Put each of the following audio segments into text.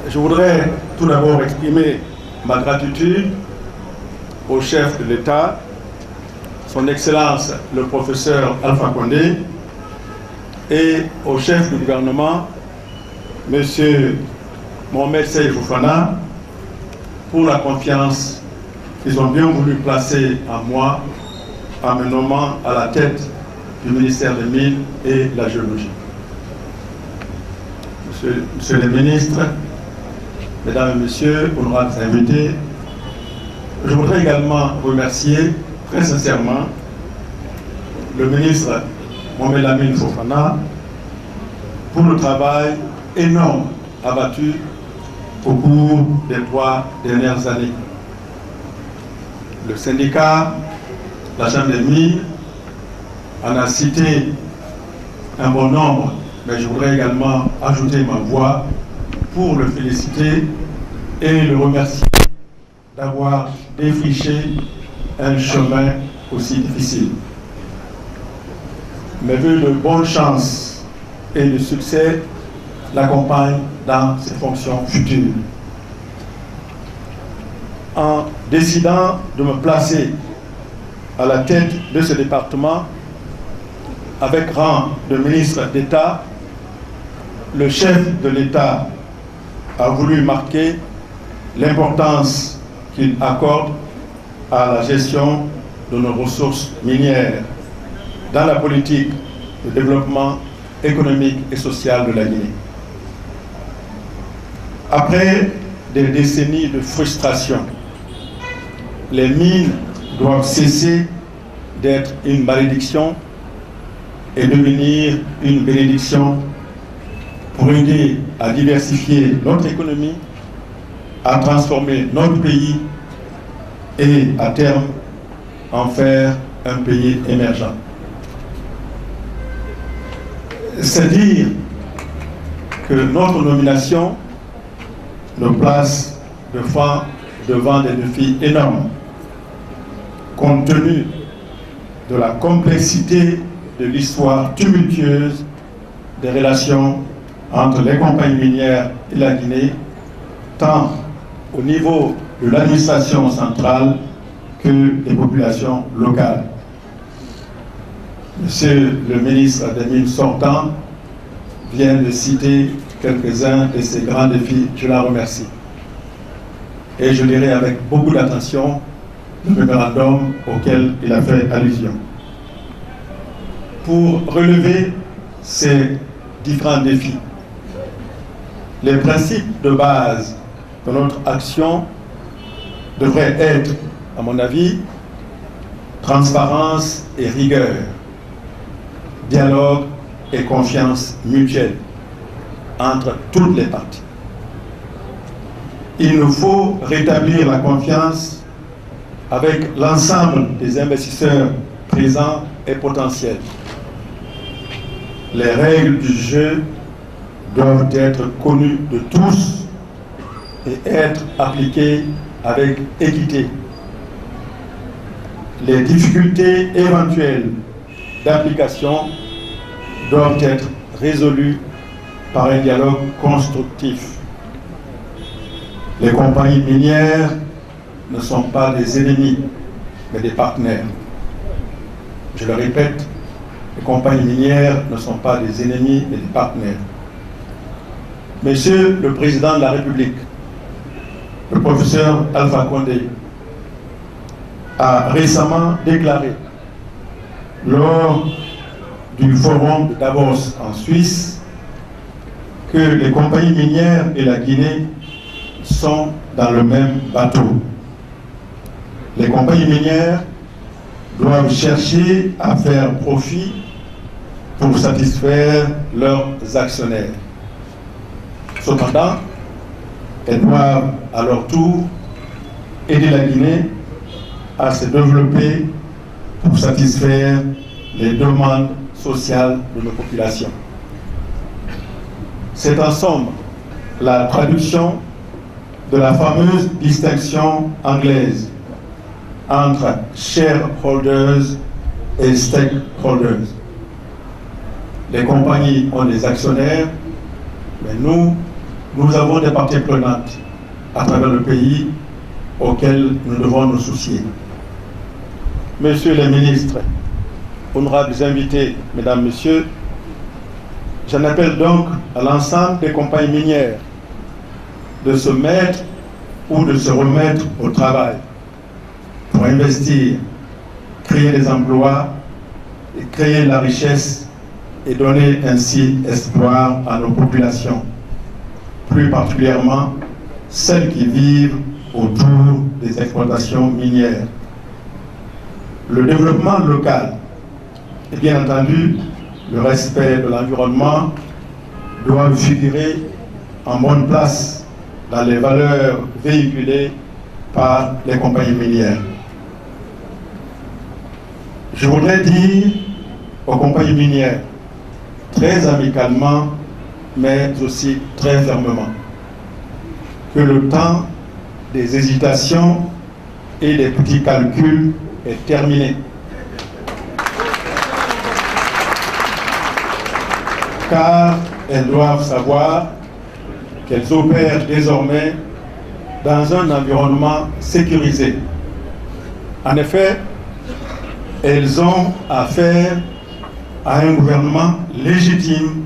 Je voudrais tout d'abord exprimer ma gratitude au chef de l'État, son Excellence le professeur Alpha Condé, et au chef du gouvernement, M. Mohamed Seif Fofana, pour la confiance qu'ils ont bien voulu placer en moi en me nommant à la tête du ministère des Mines et de la Géologie. Monsieur le ministre, Mesdames et Messieurs, honorables invités, je voudrais également remercier très sincèrement le ministre Mohamed Lamine Fofana pour le travail énorme abattu au cours des 3 dernières années. Le syndicat, la Chambre des Mines, en a cité un bon nombre, mais je voudrais également ajouter ma voix pour le féliciter et le remercier d'avoir défriché un chemin aussi difficile. Mes vœux de bonne chance et de succès l'accompagnent dans ses fonctions futures. En décidant de me placer à la tête de ce département, avec rang de ministre d'État, le chef de l'État a voulu marquer l'importance qu'il accorde à la gestion de nos ressources minières dans la politique de développement économique et social de la Guinée. Après des décennies de frustration, les mines doivent cesser d'être une malédiction et devenir une bénédiction pour aider à diversifier notre économie, à transformer notre pays et à terme en faire un pays émergent. C'est dire que notre nomination nous place devant des défis énormes, compte tenu de la complexité de l'histoire tumultueuse des relations entre les compagnies minières et la Guinée, tant au niveau de l'administration centrale que des populations locales. Monsieur le ministre des Mines sortant vient de citer quelques-uns de ces grands défis. Je la remercie. Et je lirai avec beaucoup d'attention le mémorandum auquel il a fait allusion. Pour relever ces différents défis, les principes de base de notre action devraient être, à mon avis, transparence et rigueur, dialogue et confiance mutuelle entre toutes les parties. Il nous faut rétablir la confiance avec l'ensemble des investisseurs présents et potentiels. Les règles du jeu doivent être connues de tous et être appliquées avec équité. Les difficultés éventuelles d'application doivent être résolues par un dialogue constructif. Les compagnies minières ne sont pas des ennemis, mais des partenaires. Je le répète, les compagnies minières ne sont pas des ennemis, mais des partenaires. Monsieur le Président de la République, le professeur Alpha Condé, a récemment déclaré lors du forum de Davos en Suisse que les compagnies minières et la Guinée sont dans le même bateau. Les compagnies minières doivent chercher à faire profit pour satisfaire leurs actionnaires. Cependant, elles doivent à leur tour aider la Guinée à se développer pour satisfaire les demandes sociales de nos populations. C'est en somme la traduction de la fameuse distinction anglaise entre shareholders et stakeholders. Les compagnies ont des actionnaires, mais nous, nous avons des parties prenantes à travers le pays auxquelles nous devons nous soucier. Messieurs les ministres, honorables invités, mesdames, messieurs, j'en appelle donc à l'ensemble des compagnies minières de se mettre ou de se remettre au travail pour investir, créer des emplois et créer la richesse et donner ainsi espoir à nos populations, plus particulièrement celles qui vivent autour des exploitations minières. Le développement local et bien entendu le respect de l'environnement doivent figurer en bonne place dans les valeurs véhiculées par les compagnies minières. Je voudrais dire aux compagnies minières, très amicalement, mais aussi très fermement, que le temps des hésitations et des petits calculs est terminé. Car elles doivent savoir qu'elles opèrent désormais dans un environnement sécurisé. En effet, elles ont affaire à un gouvernement légitime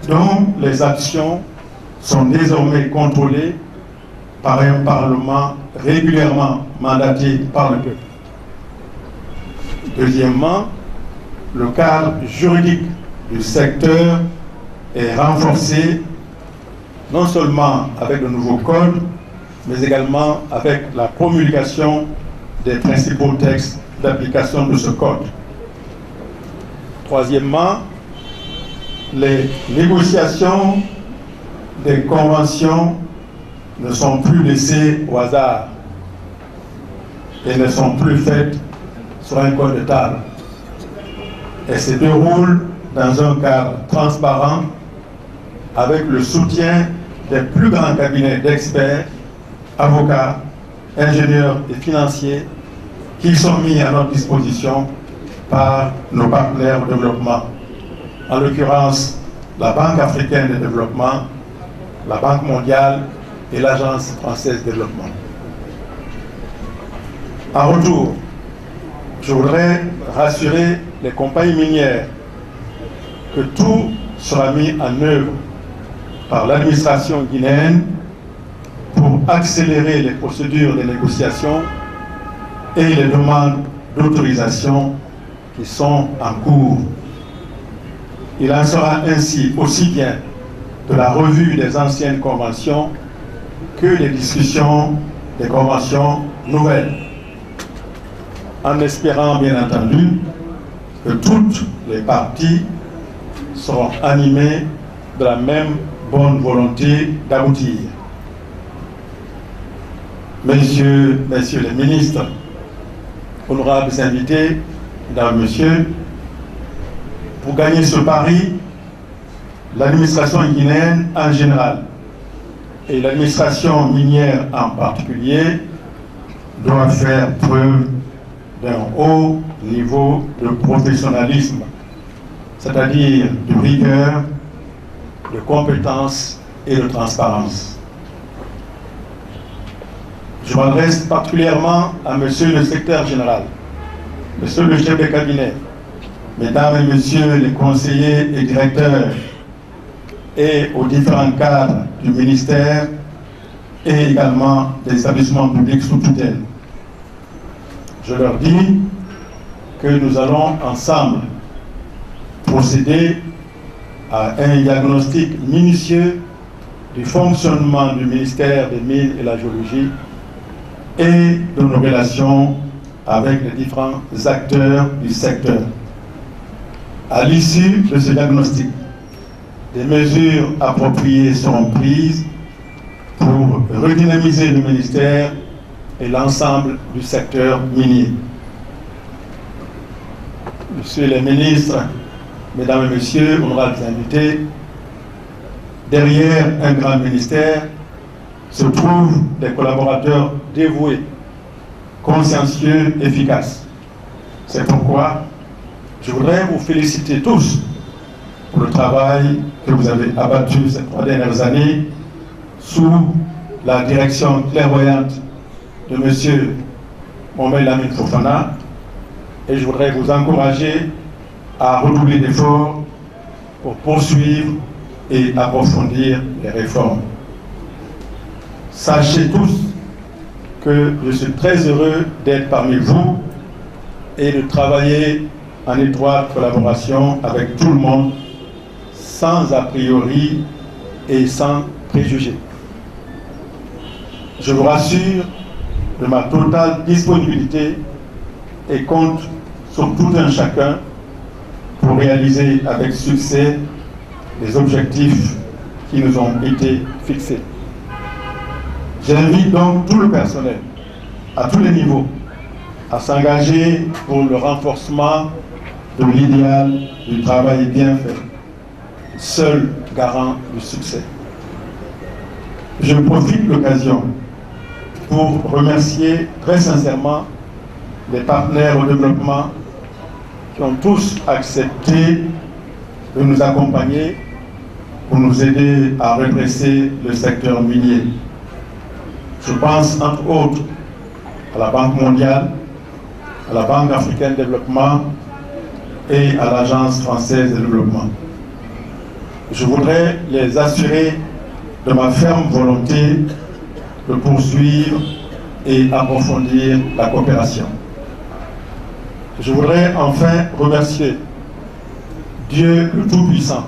dont les actions sont désormais contrôlées par un Parlement régulièrement mandaté par le peuple. Deuxièmement, le cadre juridique du secteur est renforcé non seulement avec le nouveau code, mais également avec la promulgation des principaux textes d'application de ce code. Troisièmement, les négociations des conventions ne sont plus laissées au hasard et ne sont plus faites sur un coin de table. Elles se déroulent dans un cadre transparent avec le soutien des plus grands cabinets d'experts, avocats, ingénieurs et financiers qui sont mis à notre disposition par nos partenaires au développement, en l'occurrence la Banque africaine de développement, la Banque mondiale et l'Agence française de développement. En retour, je voudrais rassurer les compagnies minières que tout sera mis en œuvre par l'administration guinéenne pour accélérer les procédures de négociation et les demandes d'autorisation qui sont en cours. Il en sera ainsi aussi bien de la revue des anciennes conventions que des discussions des conventions nouvelles, en espérant bien entendu que toutes les parties seront animées de la même bonne volonté d'aboutir. Messieurs les ministres, honorables invités, mesdames, messieurs, pour gagner ce pari, l'administration guinéenne en général et l'administration minière en particulier doit faire preuve d'un haut niveau de professionnalisme, c'est-à-dire de rigueur, de compétence et de transparence. Je m'adresse particulièrement à Monsieur le secrétaire général, Monsieur le chef de cabinet, Mesdames et Messieurs les conseillers et directeurs, et aux différents cadres du ministère et également des établissements publics sous tutelle. Je leur dis que nous allons ensemble procéder à un diagnostic minutieux du fonctionnement du ministère des Mines et de la Géologie et de nos relations avec les différents acteurs du secteur. À l'issue de ce diagnostic, des mesures appropriées seront prises pour redynamiser le ministère et l'ensemble du secteur minier. Messieurs les ministres, Mesdames et Messieurs, honorables invités, derrière un grand ministère se trouvent des collaborateurs dévoués, consciencieux, efficaces. C'est pourquoi je voudrais vous féliciter tous pour le travail que vous avez abattu ces 3 dernières années sous la direction clairvoyante de M. Mohamed Lamine Fofana, et je voudrais vous encourager à redoubler d'efforts pour poursuivre et approfondir les réformes. Sachez tous que je suis très heureux d'être parmi vous et de travailler en étroite collaboration avec tout le monde, sans a priori et sans préjugés. Je vous rassure de ma totale disponibilité et compte sur tout un chacun pour réaliser avec succès les objectifs qui nous ont été fixés. J'invite donc tout le personnel, à tous les niveaux, à s'engager pour le renforcement de l'idéal du travail bien fait, seul garant du succès. Je profite de l'occasion pour remercier très sincèrement les partenaires au développement qui ont tous accepté de nous accompagner pour nous aider à redresser le secteur minier. Je pense entre autres à la Banque mondiale, à la Banque africaine de développement et à l'Agence française de développement. Je voudrais les assurer de ma ferme volonté de poursuivre et approfondir la coopération. Je voudrais enfin remercier Dieu le Tout-Puissant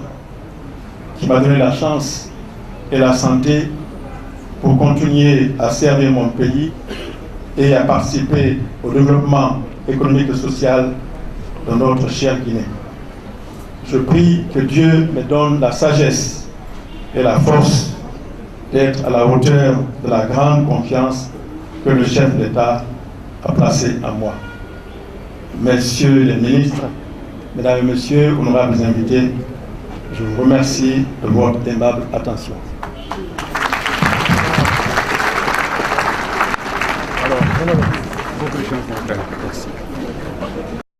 qui m'a donné la chance et la santé pour continuer à servir mon pays et à participer au développement économique et social de notre chère Guinée. Je prie que Dieu me donne la sagesse et la force d'être à la hauteur de la grande confiance que le chef d'État a placée en moi. Messieurs les ministres, mesdames et messieurs, honorables invités, je vous remercie de votre aimable attention. Alors, beaucoup de chance, mon frère. Merci.